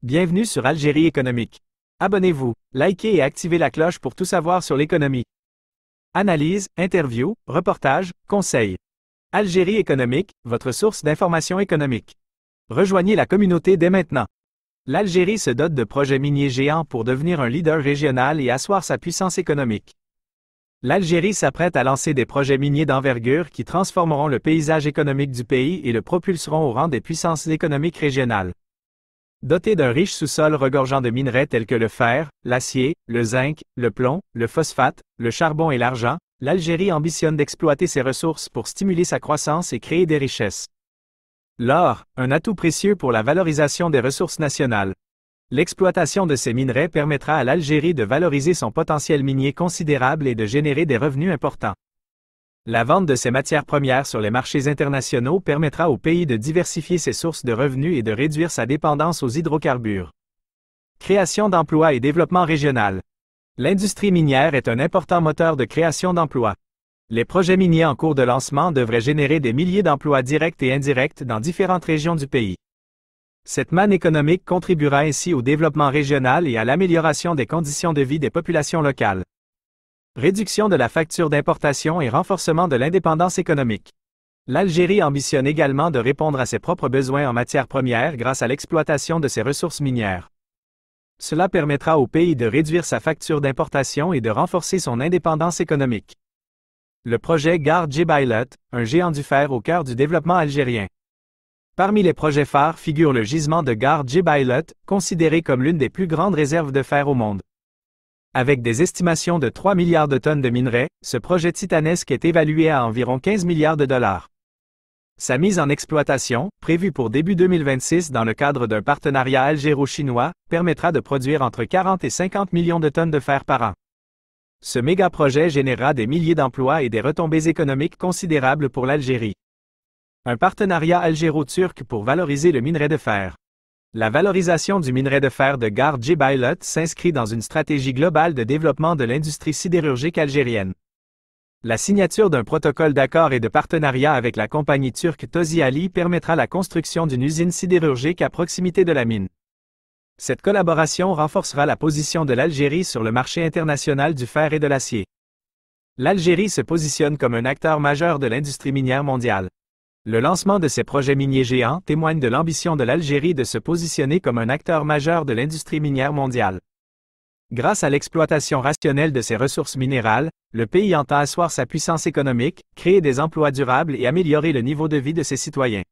Bienvenue sur Algérie économique. Abonnez-vous, likez et activez la cloche pour tout savoir sur l'économie. Analyse, interview, reportage, conseils. Algérie économique, votre source d'information économique. Rejoignez la communauté dès maintenant. L'Algérie se dote de projets miniers géants pour devenir un leader régional et asseoir sa puissance économique. L'Algérie s'apprête à lancer des projets miniers d'envergure qui transformeront le paysage économique du pays et le propulseront au rang des puissances économiques régionales. Dotée d'un riche sous-sol regorgeant de minerais tels que le fer, l'acier, le zinc, le plomb, le phosphate, le charbon et l'argent, l'Algérie ambitionne d'exploiter ses ressources pour stimuler sa croissance et créer des richesses. L'or, un atout précieux pour la valorisation des ressources nationales. L'exploitation de ces minerais permettra à l'Algérie de valoriser son potentiel minier considérable et de générer des revenus importants. La vente de ces matières premières sur les marchés internationaux permettra au pays de diversifier ses sources de revenus et de réduire sa dépendance aux hydrocarbures. Création d'emplois et développement régional. L'industrie minière est un important moteur de création d'emplois. Les projets miniers en cours de lancement devraient générer des milliers d'emplois directs et indirects dans différentes régions du pays. Cette manne économique contribuera ainsi au développement régional et à l'amélioration des conditions de vie des populations locales. Réduction de la facture d'importation et renforcement de l'indépendance économique. L'Algérie ambitionne également de répondre à ses propres besoins en matières premières grâce à l'exploitation de ses ressources minières. Cela permettra au pays de réduire sa facture d'importation et de renforcer son indépendance économique. Le projet Gare Djebaïlot, un géant du fer au cœur du développement algérien. Parmi les projets phares figure le gisement de Gare Djebaïlot, considéré comme l'une des plus grandes réserves de fer au monde. Avec des estimations de 3 milliards de tonnes de minerais, ce projet titanesque est évalué à environ 15 milliards de dollars. Sa mise en exploitation, prévue pour début 2026 dans le cadre d'un partenariat algéro-chinois, permettra de produire entre 40 et 50 millions de tonnes de fer par an. Ce méga-projet générera des milliers d'emplois et des retombées économiques considérables pour l'Algérie. Un partenariat algéro-turc pour valoriser le minerai de fer. La valorisation du minerai de fer de Gare Djebaïlot s'inscrit dans une stratégie globale de développement de l'industrie sidérurgique algérienne. La signature d'un protocole d'accord et de partenariat avec la compagnie turque Tozi Ali permettra la construction d'une usine sidérurgique à proximité de la mine. Cette collaboration renforcera la position de l'Algérie sur le marché international du fer et de l'acier. L'Algérie se positionne comme un acteur majeur de l'industrie minière mondiale. Le lancement de ces projets miniers géants témoigne de l'ambition de l'Algérie de se positionner comme un acteur majeur de l'industrie minière mondiale. Grâce à l'exploitation rationnelle de ses ressources minérales, le pays entend asseoir sa puissance économique, créer des emplois durables et améliorer le niveau de vie de ses citoyens.